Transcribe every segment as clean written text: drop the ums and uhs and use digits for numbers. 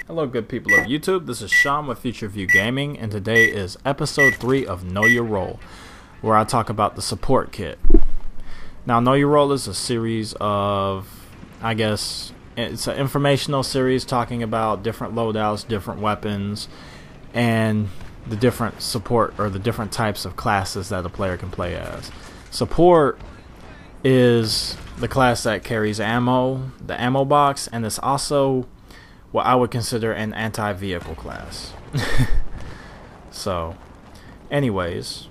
Hello good people of YouTube, this is Sean with Future View Gaming, and today is episode 3 of Know Your Role, where I talk about the support kit. Now, Know Your Role is a series of, I guess, it's an informational series talking about different loadouts, different weapons, and the different support, or the different types of classes that a player can play as. Support is the class that carries ammo, the ammo box, and it's also what I would consider an anti-vehicle class. So, anyways,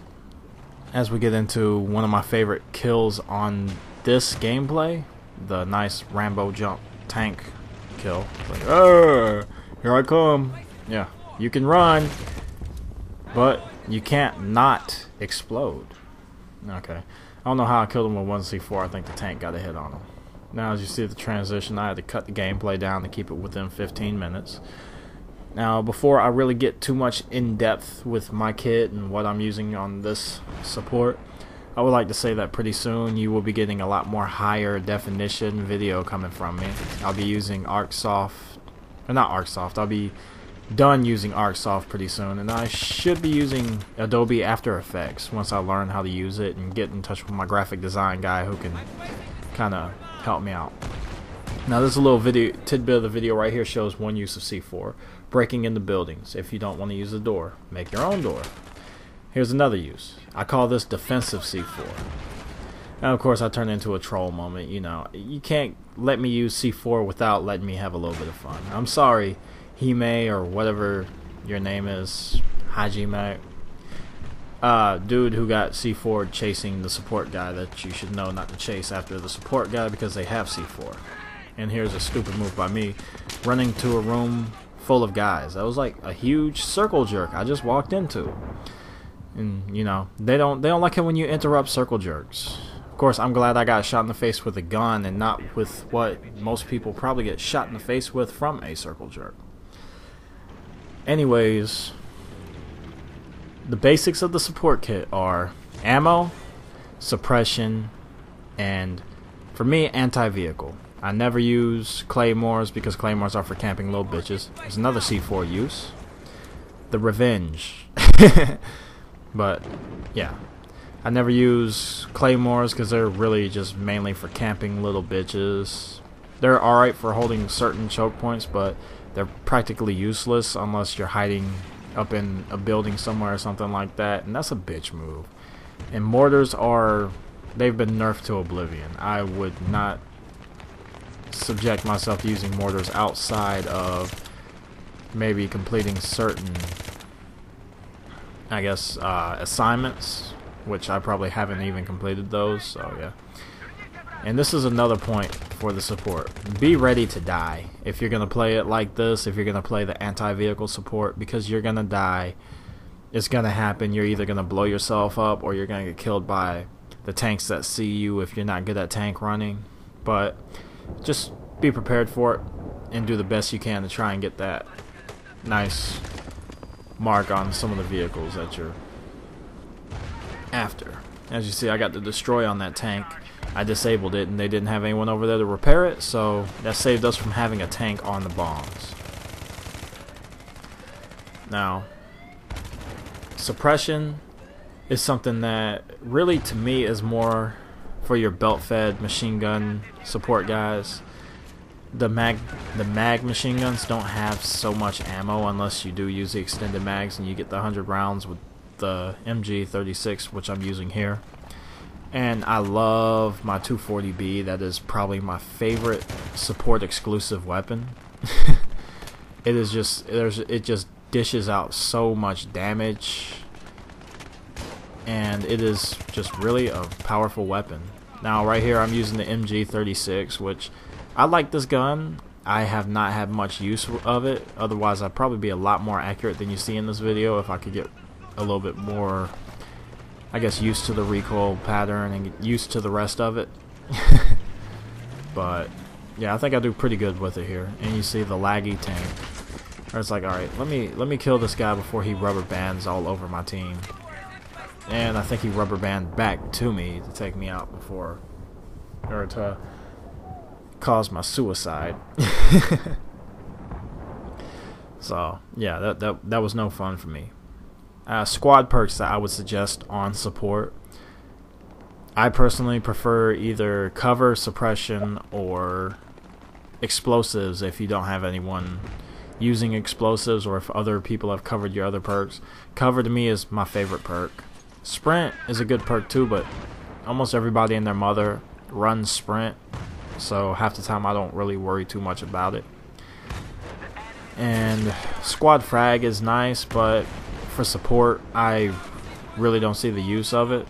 as we get into one of my favorite kills on this gameplay, the nice Rambo jump tank kill. Like, here I come. Yeah, you can run, but you can't not explode. Okay, I don't know how I killed him with 1C4. I think the tank got a hit on him. Now, as you see the transition, I had to cut the gameplay down to keep it within 15 minutes. Now, before I really get too much in depth with my kit and what I'm using on this support, I would like to say that pretty soon you will be getting a lot more higher definition video coming from me. I'll be using ArcSoft, or not ArcSoft, I'll be done using ArcSoft pretty soon, and I should be using Adobe After Effects once I learn how to use it and get in touch with my graphic design guy who can kind of help me out. Now, this is a little video tidbit of the video right here shows one use of C4: breaking into buildings. If you don't want to use the door, make your own door. Here's another use. I call this defensive C4. And of course, I turn into a troll moment. You know, you can't let me use C4 without letting me have a little bit of fun. I'm sorry, Hime, or whatever your name is, Hajime, dude who got C4 chasing the support guy that you should know not to chase after the support guy because they have C4. And here's a stupid move by me, running to a room full of guys. That was like a huge circle jerk I just walked into. And you know, they don't like it when you interrupt circle jerks. Of course, I'm glad I got shot in the face with a gun and not with what most people probably get shot in the face with from a circle jerk. Anyways, the basics of the support kit are ammo, suppression, and for me, anti-vehicle. I never use claymores because claymores are for camping little bitches. There's another C4 use, the revenge. But yeah, I never use claymores because they're really just mainly for camping little bitches. They're alright for holding certain choke points, but they're practically useless unless you're hiding up in a building somewhere or something like that, and that's a bitch move. And mortars they've been nerfed to oblivion. I would not subject myself to using mortars outside of maybe completing certain, I guess, assignments, which I probably haven't even completed those, so yeah. And this is another point for the support. Be ready to die if you're going to play it like this, if you're going to play the anti-vehicle support, because you're going to die. It's going to happen. You're either going to blow yourself up or you're going to get killed by the tanks that see you if you're not good at tank running. But just be prepared for it and do the best you can to try and get that nice mark on some of the vehicles that you're after. As you see, I got the destroy on that tank. I disabled it and they didn't have anyone over there to repair it, so that saved us from having a tank on the bombs. Now, suppression is something that really to me is more for your belt-fed machine gun support guys. The mag machine guns don't have so much ammo unless you do use the extended mags and you get the 100 rounds with the MG36, which I'm using here. And I love my 240B. That is probably my favorite support exclusive weapon. It is just, it just dishes out so much damage, and it is just really a powerful weapon. Now right here I'm using the MG36, which I like this gun. I have not had much use of it, otherwise I'd probably be a lot more accurate than you see in this video if I could get a little bit more, I guess, used to the recoil pattern and get used to the rest of it. But yeah, I think I do pretty good with it here. And you see the laggy tank, where it's like, alright, let me kill this guy before he rubber bands all over my team. And I think he rubber banded back to me to take me out before, or to cause my suicide. So yeah, that was no fun for me. Squad perks that I would suggest on support. I personally prefer either cover, suppression, or explosives if you don't have anyone using explosives, or if other people have covered your other perks. Cover to me is my favorite perk. Sprint is a good perk too, but almost everybody and their mother runs sprint, so half the time I don't really worry too much about it. And squad frag is nice, but for support I really don't see the use of it.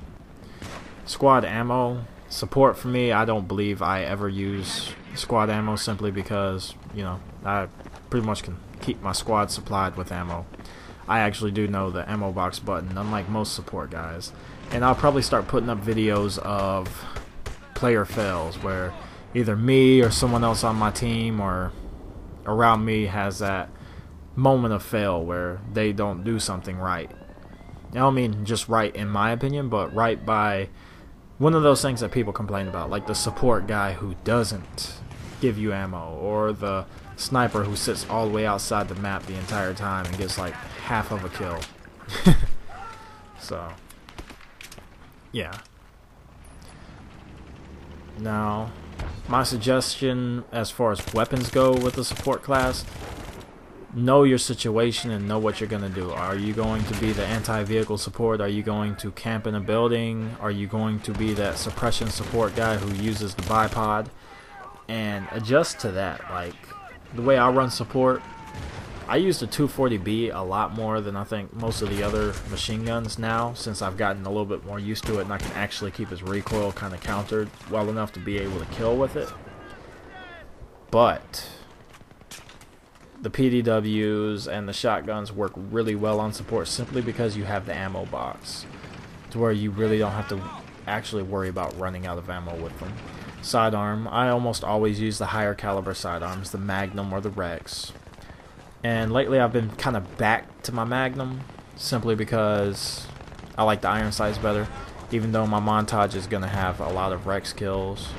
Squad ammo, support for me, I don't believe I ever use squad ammo, simply because, you know, I pretty much can keep my squad supplied with ammo. I actually do know the ammo box button, unlike most support guys. And I'll probably start putting up videos of player fails, where either me or someone else on my team or around me has that moment of fail where they don't do something right. I don't mean just right in my opinion, but right by one of those things that people complain about, like the support guy who doesn't give you ammo, or the sniper who sits all the way outside the map the entire time and gets like half of a kill. So yeah. Now, my suggestion as far as weapons go with the support class: know your situation and know what you're going to do. Are you going to be the anti-vehicle support? Are you going to camp in a building? Are you going to be that suppression support guy who uses the bipod? And adjust to that. Like, the way I run support, I use the 240B a lot more than I think most of the other machine guns now, since I've gotten a little bit more used to it and I can actually keep its recoil kind of countered well enough to be able to kill with it. But the PDWs and the shotguns work really well on support, simply because you have the ammo box, to where you really don't have to actually worry about running out of ammo with them. Sidearm, I almost always use the higher caliber sidearms, the Magnum or the Rex. And lately I've been kind of back to my Magnum, simply because I like the iron sights better, even though my montage is going to have a lot of Rex kills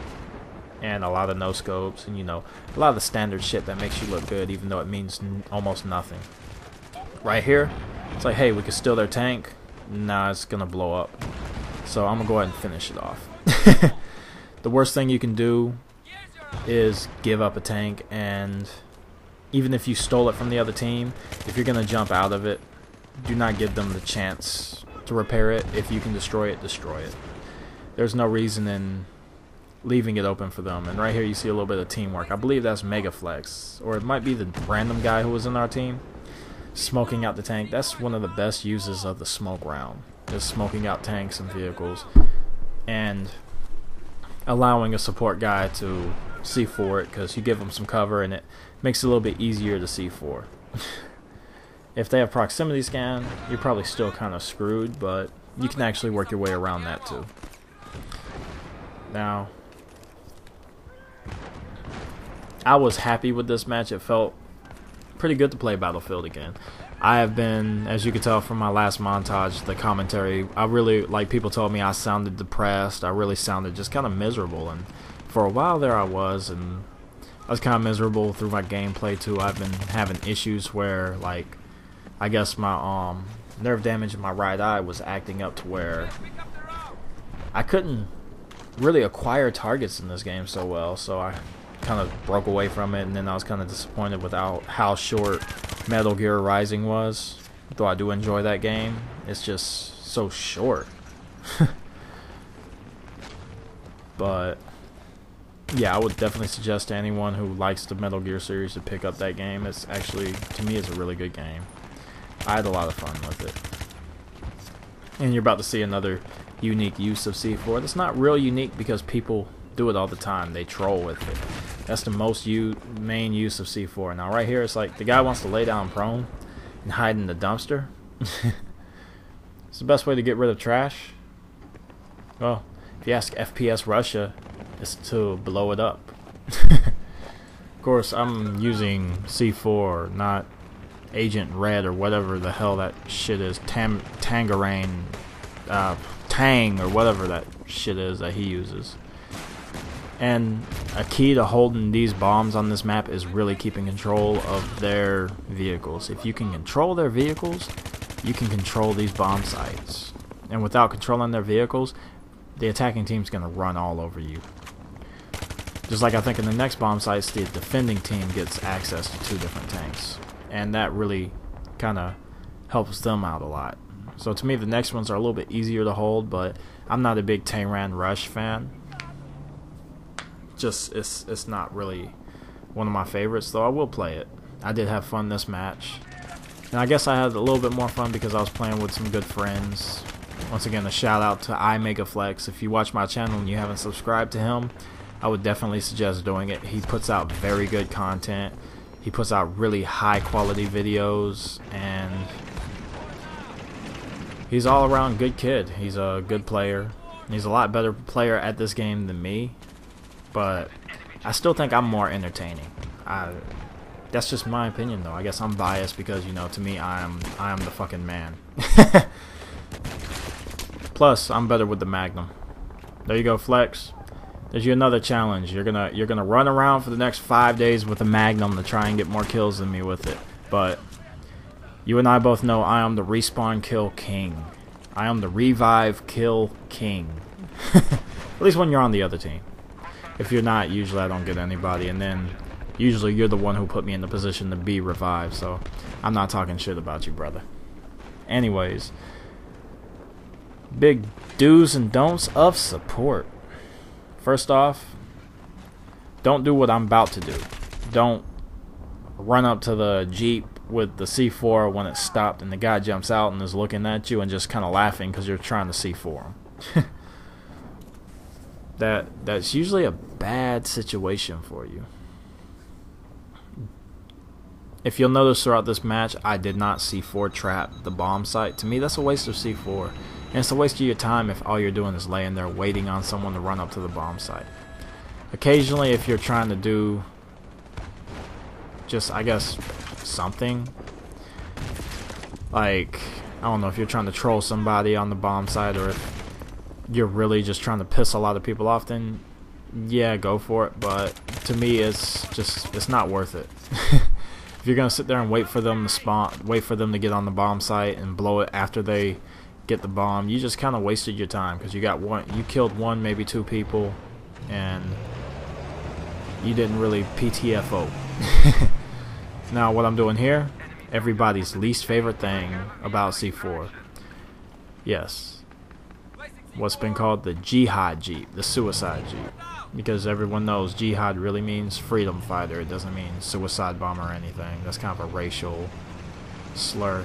and a lot of no scopes, and, you know, a lot of the standard shit that makes you look good even though it means almost nothing. Right here, it's like, hey, we can steal their tank. Nah, it's gonna blow up. So I'm gonna go ahead and finish it off. The worst thing you can do is give up a tank, and even if you stole it from the other team, if you're gonna jump out of it, do not give them the chance to repair it. If you can destroy it, destroy it. There's no reason in leaving it open for them. And right here you see a little bit of teamwork. I believe that's Mega Flex, or it might be the random guy who was in our team smoking out the tank. That's one of the best uses of the smoke round, just smoking out tanks and vehicles and allowing a support guy to C4 it, because you give them some cover and it makes it a little bit easier to C4. If they have proximity scan, you're probably still kind of screwed, but you can actually work your way around that too. Now, I was happy with this match. It felt pretty good to play Battlefield again. I have been, as you can tell from my last montage, the commentary, I really, like, people told me I sounded depressed. I really sounded just kind of miserable, and for a while there I was kind of miserable through my gameplay too. I've been having issues where, like, I guess my nerve damage in my right eye was acting up to where I couldn't really acquire targets in this game so well, so I kind of broke away from it, and then I was kind of disappointed with how short Metal Gear Rising was. Though I do enjoy that game, it's just so short. But yeah, I would definitely suggest to anyone who likes the Metal Gear series to pick up that game. It's actually, to me, it's a really good game. I had a lot of fun with it. And you're about to see another unique use of C4. That's not real unique because people do it all the time. They troll with it. That's the most main use of C4. Now right here, it's like the guy wants to lay down prone and hide in the dumpster. It's the best way to get rid of trash. Well, if you ask FPS Russia, it's to blow it up. Of course, I'm using C4, not Agent Red or whatever the hell that shit is. Tangerine, Tang or whatever that shit is that he uses. And a key to holding these bombs on this map is really keeping control of their vehicles. If you can control their vehicles, you can control these bomb sites. And without controlling their vehicles, the attacking team's going to run all over you. Just like I think in the next bomb sites, the defending team gets access to 2 different tanks. And that really kind of helps them out a lot. So to me, the next ones are a little bit easier to hold, but I'm not a big Tehran Rush fan. Just it's not really one of my favorites, though I will play it. I did have fun this match, and I guess I had a little bit more fun because I was playing with some good friends. Once again, a shout out to iMegaFlex. If you watch my channel and you haven't subscribed to him, I would definitely suggest doing it. He puts out very good content. He puts out really high quality videos, and he's all around good kid. He's a good player. He's a lot better player at this game than me. But I still think I'm more entertaining. That's just my opinion, though. I guess I'm biased because, you know, to me, I am the fucking man. Plus, I'm better with the Magnum. There you go, Flex. There's you another challenge. You're gonna run around for the next 5 days with a Magnum to try and get more kills than me with it. But you and I both know I am the respawn kill king. I am the revive kill king. At least when you're on the other team. If you're not, usually I don't get anybody, and then usually you're the one who put me in the position to be revived, so I'm not talking shit about you, brother. Anyways, big do's and don'ts of support. First off, don't do what I'm about to do. Don't run up to the Jeep with the C4 when it's stopped and the guy jumps out and is looking at you and just kind of laughing because you're trying to C4 him. That's usually a bad situation for you. If you'll notice throughout this match, I did not C4 trap the bomb site. To me, that's a waste of C4. And it's a waste of your time if all you're doing is laying there waiting on someone to run up to the bomb site. Occasionally, if you're trying to do just, I guess, something, like, I don't know, if you're trying to troll somebody on the bomb site, or if you're really just trying to piss a lot of people off, then yeah, go for it. But to me, it's not worth it. If you're gonna sit there and wait for them to spawn, wait for them to get on the bomb site and blow it after they get the bomb, you just kind of wasted your time because you killed 1, maybe 2 people, and you didn't really PTFO. Now what I'm doing here, everybody's least favorite thing about C4. Yes. What's been called the Jihad Jeep, the suicide Jeep. Because everyone knows Jihad really means freedom fighter. It doesn't mean suicide bomber or anything. That's kind of a racial slur.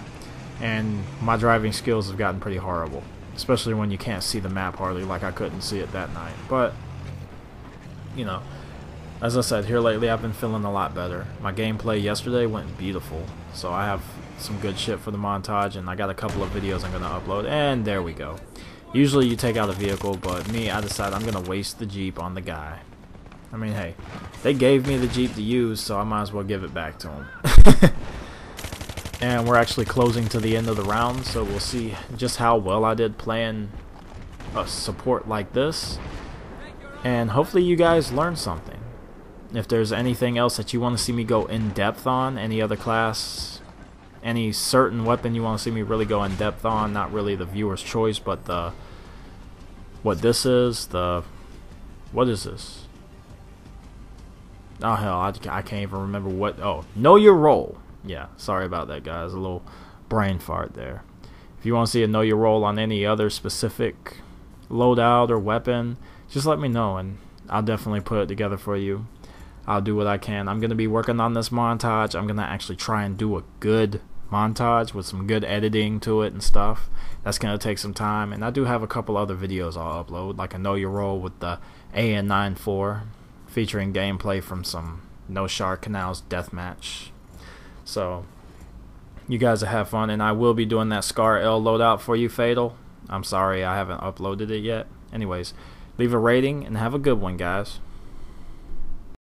And my driving skills have gotten pretty horrible. Especially when you can't see the map hardly, like I couldn't see it that night. But, you know, as I said, here lately I've been feeling a lot better. My gameplay yesterday went beautiful. So I have some good shit for the montage, and I got a couple of videos I'm going to upload. And there we go. Usually you take out a vehicle, but me, I decided I'm going to waste the Jeep on the guy. I mean, hey, they gave me the Jeep to use, so I might as well give it back to him. And we're actually closing to the end of the round, so we'll see just how well I did playing a support like this. And hopefully you guys learned something. If there's anything else that you want to see me go in depth on, any other class, any certain weapon you want to see me really go in depth on, not really the viewer's choice, but the what this is, what is this? Oh hell, I can't even remember what. Oh, know your role. Yeah, sorry about that, guys. A little brain fart there. If you want to see a know your role on any other specific loadout or weapon, just let me know and I'll definitely put it together for you. I'll do what I can. I'm going to be working on this montage. I'm going to actually try and do a good montage with some good editing to it and stuff. That's going to take some time, and I do have a couple other videos I'll upload, like a know your role with the AN94 featuring gameplay from some No Shark Canals deathmatch. So you guys will have fun, and I will be doing that Scar L loadout for you, Fatal. I'm sorry I haven't uploaded it yet. Anyways, leave a rating and have a good one, guys.